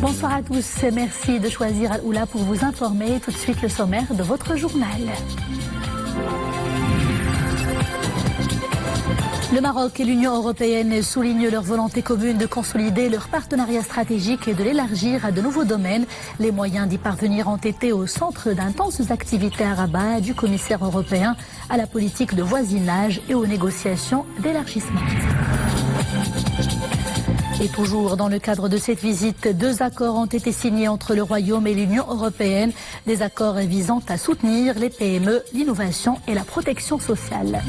Bonsoir à tous, merci de choisir Al-Oula pour vous informer. Tout de suite le sommaire de votre journal. Le Maroc et l'Union européenne soulignent leur volonté commune de consolider leur partenariat stratégique et de l'élargir à de nouveaux domaines. Les moyens d'y parvenir ont été au centre d'intenses activités à Rabat, du commissaire européen à la politique de voisinage et aux négociations d'élargissement. Et toujours dans le cadre de cette visite, 2 accords ont été signés entre le Royaume et l'Union européenne. Des accords visant à soutenir les PME, l'innovation et la protection sociale.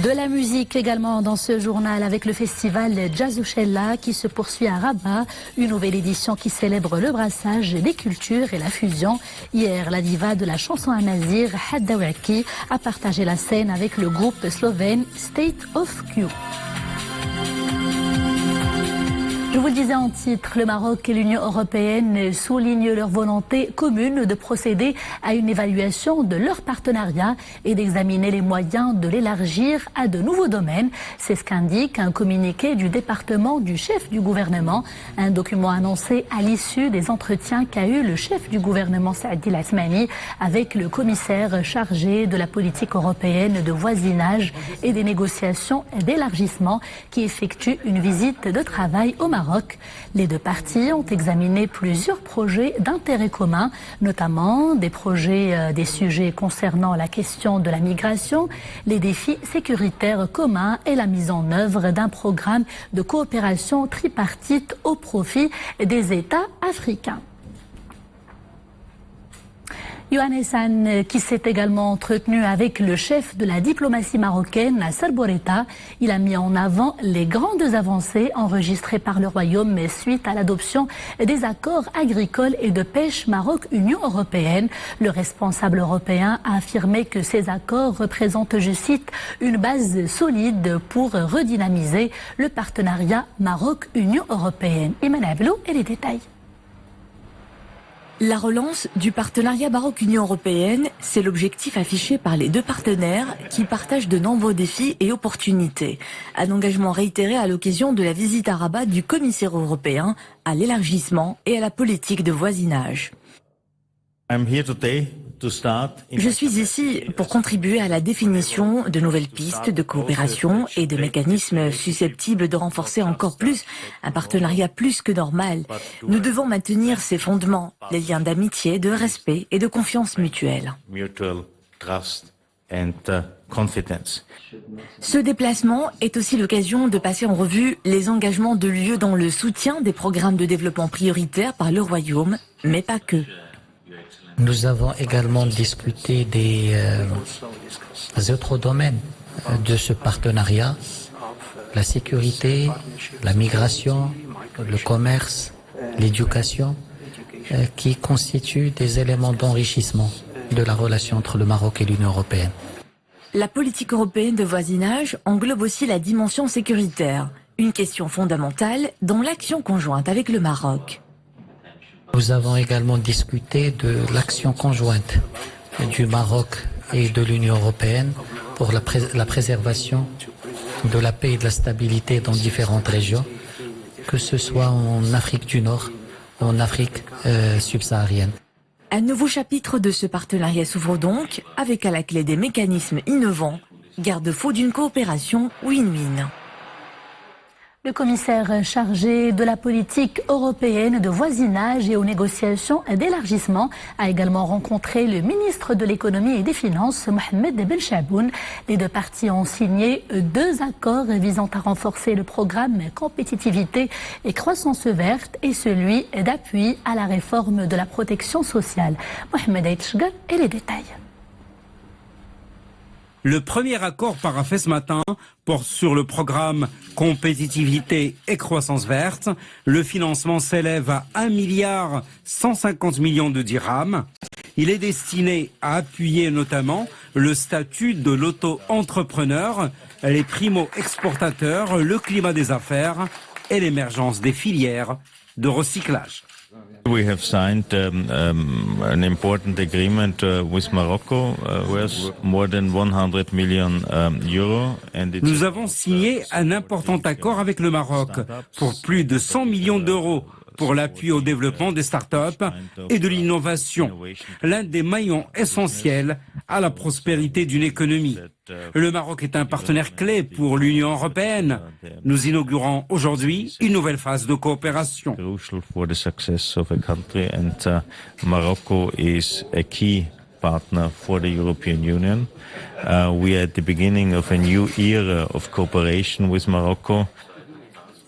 De la musique également dans ce journal avec le festival Jazzouchella qui se poursuit à Rabat, une nouvelle édition qui célèbre le brassage des cultures et la fusion. Hier, la diva de la chanson amazigh, Hadda Ouaki, a partagé la scène avec le groupe slovène State of Q. Je vous le disais en titre, le Maroc et l'Union européenne soulignent leur volonté commune de procéder à une évaluation de leur partenariat et d'examiner les moyens de l'élargir à de nouveaux domaines. C'est ce qu'indique un communiqué du département du chef du gouvernement, un document annoncé à l'issue des entretiens qu'a eu le chef du gouvernement Saadi El-Asmani avec le commissaire chargé de la politique européenne de voisinage et des négociations d'élargissement qui effectue une visite de travail au Maroc. Les 2 parties ont examiné plusieurs projets d'intérêt commun, notamment des sujets concernant la question de la migration, les défis sécuritaires communs et la mise en œuvre d'un programme de coopération tripartite au profit des États africains. Yohann Essan, qui s'est également entretenu avec le chef de la diplomatie marocaine, Nasser Bourita, il a mis en avant les grandes avancées enregistrées par le Royaume suite à l'adoption des accords agricoles et de pêche Maroc-Union européenne. Le responsable européen a affirmé que ces accords représentent, je cite, une base solide pour redynamiser le partenariat Maroc-Union européenne. Iman Ablou et les détails. La relance du partenariat Maroc-Union européenne, c'est l'objectif affiché par les 2 partenaires qui partagent de nombreux défis et opportunités. Un engagement réitéré à l'occasion de la visite à Rabat du commissaire européen à l'élargissement et à la politique de voisinage. Je suis ici pour contribuer à la définition de nouvelles pistes de coopération et de mécanismes susceptibles de renforcer encore plus un partenariat plus que normal. Nous devons maintenir ces fondements, les liens d'amitié, de respect et de confiance mutuelle. Ce déplacement est aussi l'occasion de passer en revue les engagements de l'UE dans le soutien des programmes de développement prioritaires par le Royaume, mais pas que. Nous avons également discuté des autres domaines de ce partenariat, la sécurité, la migration, le commerce, l'éducation, qui constituent des éléments d'enrichissement de la relation entre le Maroc et l'Union européenne. La politique européenne de voisinage englobe aussi la dimension sécuritaire, une question fondamentale dans l'action conjointe avec le Maroc. Nous avons également discuté de l'action conjointe du Maroc et de l'Union européenne pour la préservation de la paix et de la stabilité dans différentes régions, que ce soit en Afrique du Nord ou en Afrique subsaharienne. Un nouveau chapitre de ce partenariat s'ouvre donc, avec à la clé des mécanismes innovants, garde-fous d'une coopération win-win. Le commissaire chargé de la politique européenne de voisinage et aux négociations d'élargissement a également rencontré le ministre de l'économie et des finances, Mohamed Ben Chaboun. Les 2 parties ont signé 2 accords visant à renforcer le programme compétitivité et croissance verte et celui d'appui à la réforme de la protection sociale. Mohamed Aïtchgar et les détails. Le premier accord paraphé ce matin porte sur le programme Compétitivité et Croissance Verte. Le financement s'élève à 1,150 milliard de dirhams. Il est destiné à appuyer notamment le statut de l'auto-entrepreneur, les primo-exportateurs, le climat des affaires et l'émergence des filières de recyclage. We have signed an important agreement with Morocco worth more than 100 million euro. Nous avons signé un important accord avec le Maroc pour plus de 100 millions d'euros pour l'appui au développement des startups et de l'innovation, l'un des maillons essentiels à la prospérité d'une économie. Le Maroc est un partenaire clé pour l'Union européenne. Nous inaugurons aujourd'hui une nouvelle phase de coopération. Crucial for the success of a country, and Morocco is a key partner for the European Union. We are at the beginning of a new era of cooperation with Morocco.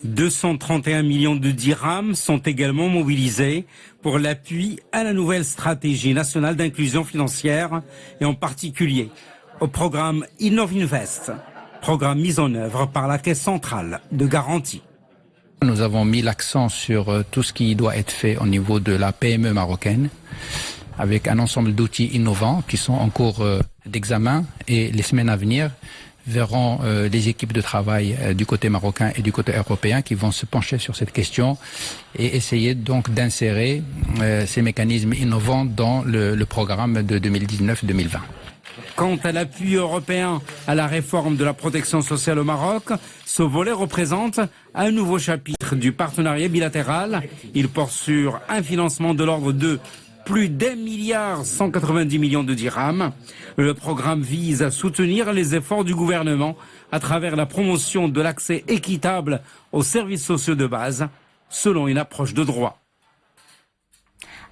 231 millions de dirhams sont également mobilisés pour l'appui à la nouvelle stratégie nationale d'inclusion financière et en particulier au programme Innovinvest, programme mis en œuvre par la Caisse centrale de garantie. Nous avons mis l'accent sur tout ce qui doit être fait au niveau de la PME marocaine, avec un ensemble d'outils innovants qui sont en cours d'examen, et les semaines à venir verront les équipes de travail du côté marocain et du côté européen qui vont se pencher sur cette question et essayer donc d'insérer ces mécanismes innovants dans le programme de 2019-2020. Quant à l'appui européen à la réforme de la protection sociale au Maroc, ce volet représente un nouveau chapitre du partenariat bilatéral. Il porte sur un financement de l'ordre de plus d'1,190 milliard de dirhams. Le programme vise à soutenir les efforts du gouvernement à travers la promotion de l'accès équitable aux services sociaux de base, selon une approche de droit.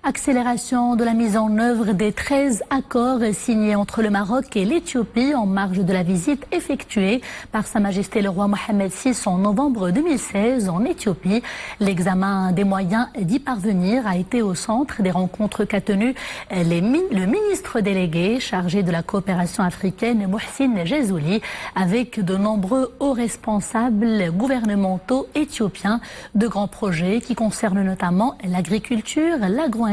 Accélération de la mise en œuvre des 13 accords signés entre le Maroc et l'Éthiopie en marge de la visite effectuée par Sa Majesté le roi Mohamed VI en novembre 2016 en Éthiopie. L'examen des moyens d'y parvenir a été au centre des rencontres qu'a tenues le ministre délégué chargé de la coopération africaine, Mohsin Jezouli, avec de nombreux hauts responsables gouvernementaux éthiopiens. De grands projets qui concernent notamment l'agriculture, l'agro-industrie,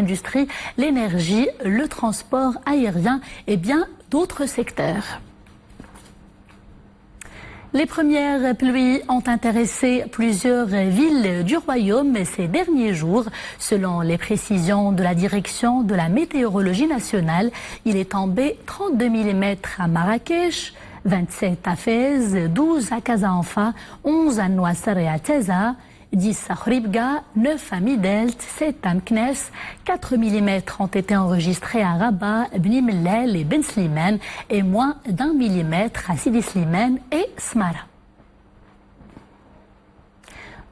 l'énergie, le transport aérien et bien d'autres secteurs. Les premières pluies ont intéressé plusieurs villes du royaume ces derniers jours. Selon les précisions de la direction de la météorologie nationale, il est tombé 32 mm à Marrakech, 27 à Fès, 12 à Kazanfa, 11 à Nouassar et à Teza, 10 à Khouribga, 9 à Midelt, 7 à Meknes, 4 mm ont été enregistrés à Rabat, Bni Mellal et Ben Slimane et moins d'1 mm à Sidi Slimane et Smara.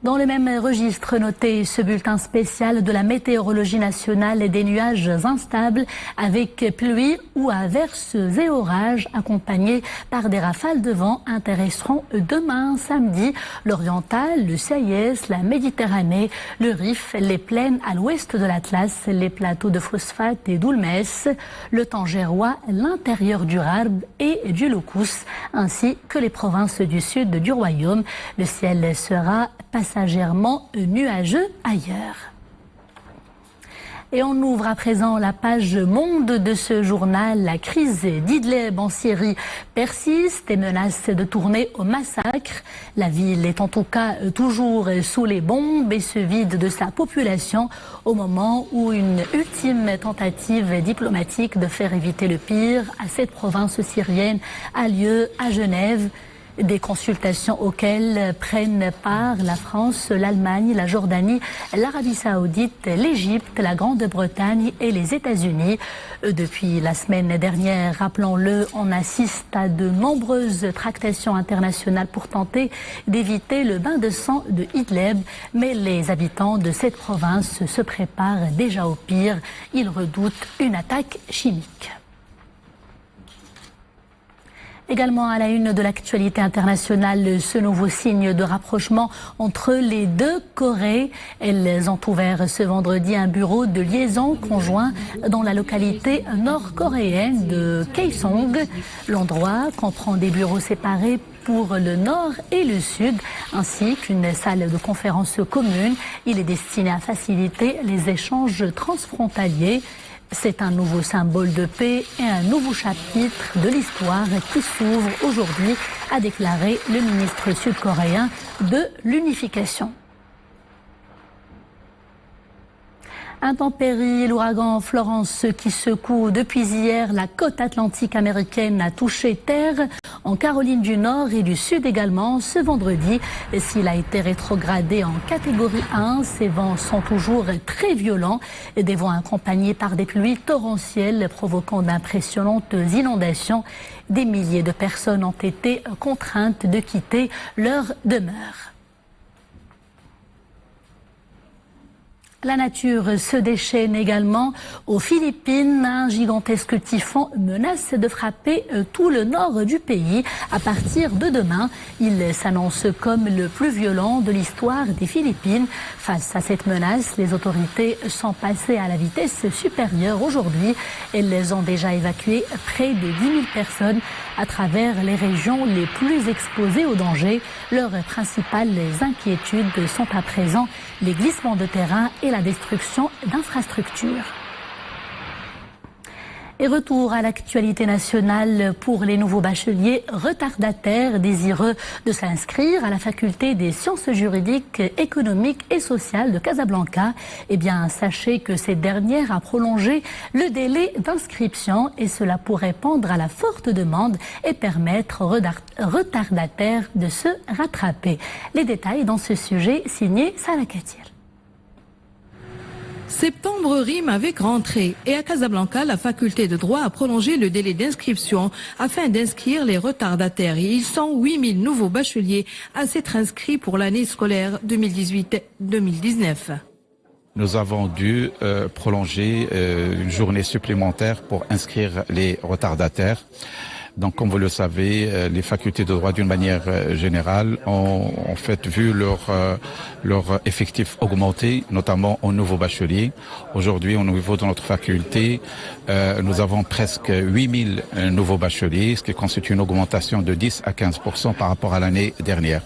Dans le même registre, notez ce bulletin spécial de la météorologie nationale, des nuages instables avec pluie ou averses et orages accompagnés par des rafales de vent intéresseront demain samedi l'Oriental, le Saïès, la Méditerranée, le Rif, les plaines à l'ouest de l'Atlas, les plateaux de Phosphate et d'Oulmès, le Tangérois, l'intérieur du Rarb et du Loukous, ainsi que les provinces du sud du royaume. Le ciel sera passagèrement nuageux ailleurs. Et on ouvre à présent la page monde de ce journal. La crise d'Idlib en Syrie persiste et menace de tourner au massacre. La ville est en tout cas toujours sous les bombes et se vide de sa population au moment où une ultime tentative diplomatique de faire éviter le pire à cette province syrienne a lieu à Genève. Des consultations auxquelles prennent part la France, l'Allemagne, la Jordanie, l'Arabie Saoudite, l'Égypte, la Grande-Bretagne et les États-Unis. Depuis la semaine dernière, rappelons-le, on assiste à de nombreuses tractations internationales pour tenter d'éviter le bain de sang de Idlib. Mais les habitants de cette province se préparent déjà au pire. Ils redoutent une attaque chimique. Également à la une de l'actualité internationale, ce nouveau signe de rapprochement entre les deux Corées. Elles ont ouvert ce vendredi un bureau de liaison conjoint dans la localité nord-coréenne de Kaesong. L'endroit comprend des bureaux séparés pour le nord et le sud, ainsi qu'une salle de conférence commune. Il est destiné à faciliter les échanges transfrontaliers. C'est un nouveau symbole de paix et un nouveau chapitre de l'histoire qui s'ouvre aujourd'hui, a déclaré le ministre sud-coréen de l'unification. Intempéries, l'ouragan Florence qui secoue depuis hier la côte atlantique américaine a touché terre en Caroline du Nord et du Sud également ce vendredi. S'il a été rétrogradé en catégorie 1, ces vents sont toujours très violents, des vents accompagnés par des pluies torrentielles provoquant d'impressionnantes inondations. Des milliers de personnes ont été contraintes de quitter leur demeure. La nature se déchaîne également aux Philippines. Un gigantesque typhon menace de frapper tout le nord du pays. À partir de demain, il s'annonce comme le plus violent de l'histoire des Philippines. Face à cette menace, les autorités sont passées à la vitesse supérieure aujourd'hui. Elles ont déjà évacué près de 10 000 personnes à travers les régions les plus exposées au danger. Leurs principales inquiétudes sont à présent les glissements de terrain et la destruction d'infrastructures. Et retour à l'actualité nationale pour les nouveaux bacheliers retardataires désireux de s'inscrire à la faculté des sciences juridiques, économiques et sociales de Casablanca. Eh bien, sachez que cette dernière a prolongé le délai d'inscription et cela pour répondre à la forte demande et permettre aux retardataires de se rattraper. Les détails dans ce sujet signé Sarah Katiel. Septembre rime avec rentrée et à Casablanca, la faculté de droit a prolongé le délai d'inscription afin d'inscrire les retardataires. Et ils sont 8 000 nouveaux bacheliers à s'être inscrits pour l'année scolaire 2018-2019. Nous avons dû prolonger une journée supplémentaire pour inscrire les retardataires. Donc, comme vous le savez, les facultés de droit, d'une manière générale, ont en fait vu leur effectif augmenter, notamment aux nouveaux bacheliers. Aujourd'hui, au niveau de notre faculté, nous avons presque 8 000 nouveaux bacheliers, ce qui constitue une augmentation de 10 à 15% par rapport à l'année dernière.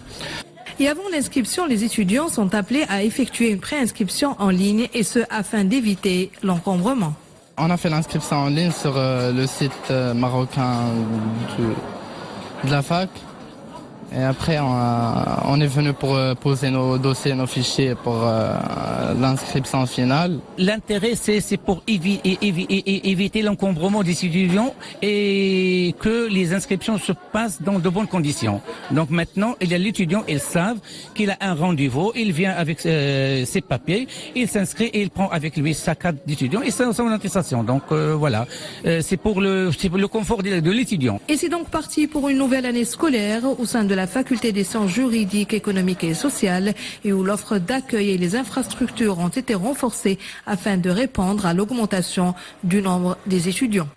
Et avant l'inscription, les étudiants sont appelés à effectuer une préinscription en ligne et ce afin d'éviter l'encombrement. On a fait l'inscription en ligne sur le site marocain de la fac. Et après, on est venu pour poser nos dossiers, nos fichiers pour l'inscription finale. L'intérêt, c'est pour éviter l'encombrement des étudiants et que les inscriptions se passent dans de bonnes conditions. Donc maintenant, il y a l'étudiant, ils savent qu'il a un rendez-vous, il vient avec ses papiers, il s'inscrit et il prend avec lui sa carte d'étudiant et son attestation. Donc voilà, c'est pour le confort de l'étudiant. Et c'est donc parti pour une nouvelle année scolaire au sein de la faculté des sciences juridiques, économiques et sociales et où l'offre d'accueil et les infrastructures ont été renforcées afin de répondre à l'augmentation du nombre des étudiants.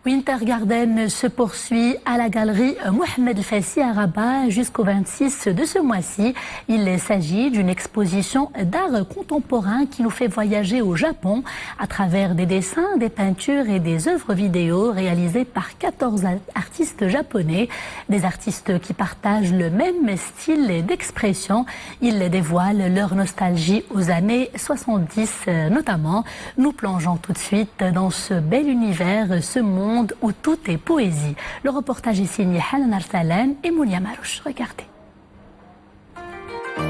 Winter Garden se poursuit à la galerie Mohamed El Fassi à Rabat jusqu'au 26 de ce mois-ci. Il s'agit d'une exposition d'art contemporain qui nous fait voyager au Japon à travers des dessins, des peintures et des œuvres vidéo réalisées par 14 artistes japonais. Des artistes qui partagent le même style d'expression. Ils dévoilent leur nostalgie aux années 70 notamment. Nous plongeons tout de suite dans ce bel univers, ce monde où tout est poésie. Le reportage est signé Hanan Arsalan et Mounia Marouche. Regardez.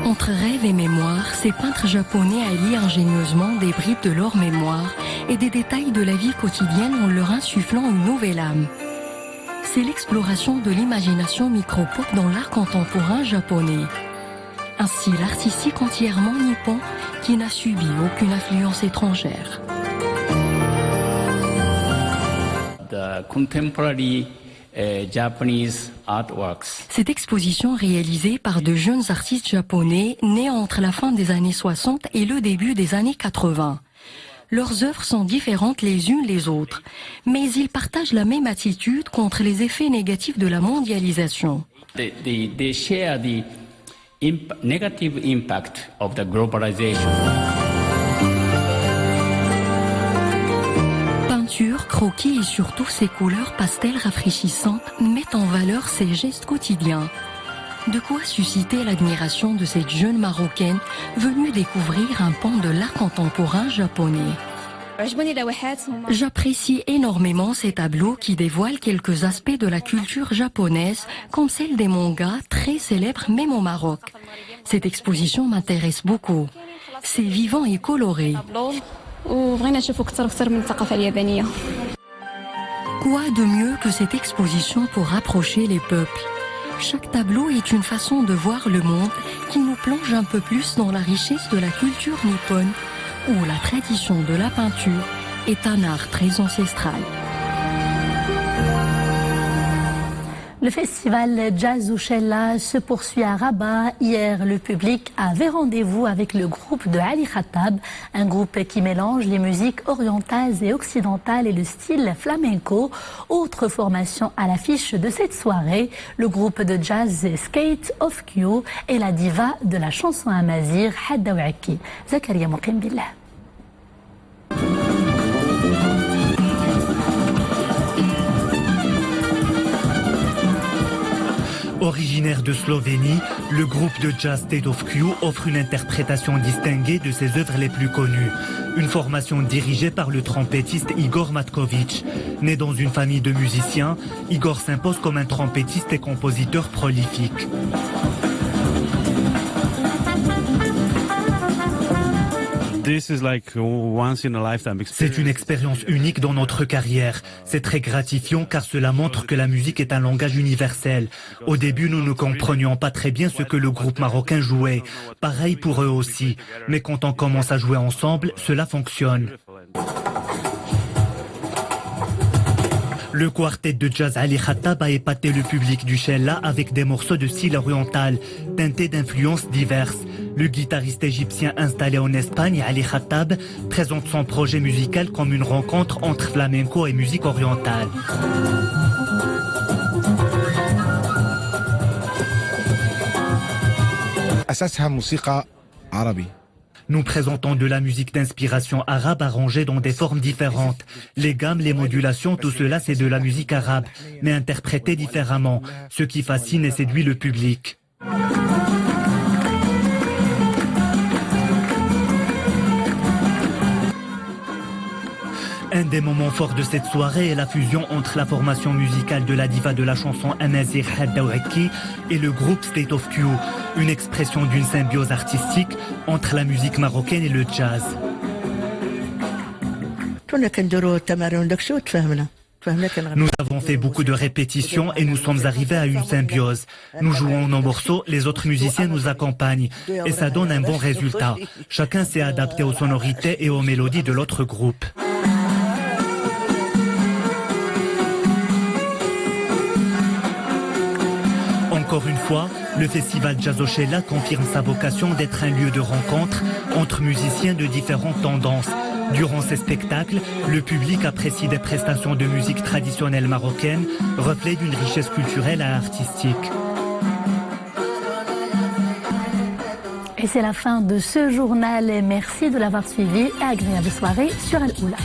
Entre rêve et mémoire, ces peintres japonais allient ingénieusement des bribes de leur mémoire et des détails de la vie quotidienne en leur insufflant une nouvelle âme. C'est l'exploration de l'imagination micropop dans l'art contemporain japonais. Un style artistique entièrement nippon qui n'a subi aucune influence étrangère. Cette exposition réalisée par de jeunes artistes japonais nés entre la fin des années 60 et le début des années 80. Leurs œuvres sont différentes les unes les autres, mais ils partagent la même attitude contre les effets négatifs de la mondialisation. They share the negative impact of the globalization. Croquis et surtout ses couleurs pastel rafraîchissantes mettent en valeur ses gestes quotidiens. De quoi susciter l'admiration de cette jeune Marocaine venue découvrir un pan de l'art contemporain japonais. J'apprécie énormément ces tableaux qui dévoilent quelques aspects de la culture japonaise, comme celle des mangas très célèbres même au Maroc. Cette exposition m'intéresse beaucoup. C'est vivant et coloré. Quoi de mieux que cette exposition pour rapprocher les peuples? Chaque tableau est une façon de voir le monde qui nous plonge un peu plus dans la richesse de la culture nippone, où la tradition de la peinture est un art très ancestral. Le festival Jazz Ouchella se poursuit à Rabat. Hier, le public avait rendez-vous avec le groupe de Ali Khattab, un groupe qui mélange les musiques orientales et occidentales et le style flamenco. Autre formation à l'affiche de cette soirée, le groupe de jazz Skate of Q et la diva de la chanson amazigh Hadda Ouaki. Zakaria Mouqim Billah. Originaire de Slovénie, le groupe de jazz State of Q offre une interprétation distinguée de ses œuvres les plus connues. Une formation dirigée par le trompettiste Igor Matkovic. Né dans une famille de musiciens, Igor s'impose comme un trompettiste et compositeur prolifique. C'est une expérience unique dans notre carrière. C'est très gratifiant car cela montre que la musique est un langage universel. Au début, nous ne comprenions pas très bien ce que le groupe marocain jouait. Pareil pour eux aussi. Mais quand on commence à jouer ensemble, cela fonctionne. Le quartet de jazz Ali Khattab a épaté le public du Chella avec des morceaux de style oriental, teintés d'influences diverses. Le guitariste égyptien installé en Espagne, Ali Khattab, présente son projet musical comme une rencontre entre flamenco et musique orientale. Nous présentons de la musique d'inspiration arabe arrangée dans des formes différentes. Les gammes, les modulations, tout cela c'est de la musique arabe, mais interprétée différemment, ce qui fascine et séduit le public. Un des moments forts de cette soirée est la fusion entre la formation musicale de la diva de la chanson amazigh Hadda Ouaki et le groupe State of Q, une expression d'une symbiose artistique entre la musique marocaine et le jazz. Nous avons fait beaucoup de répétitions et nous sommes arrivés à une symbiose. Nous jouons nos morceaux, les autres musiciens nous accompagnent et ça donne un bon résultat. Chacun s'est adapté aux sonorités et aux mélodies de l'autre groupe. Encore une fois, le festival Jazz Ouchella confirme sa vocation d'être un lieu de rencontre entre musiciens de différentes tendances. Durant ces spectacles, le public apprécie des prestations de musique traditionnelle marocaine, reflet d'une richesse culturelle et artistique. Et c'est la fin de ce journal. Merci de l'avoir suivi et agréable soirée sur Al Oula.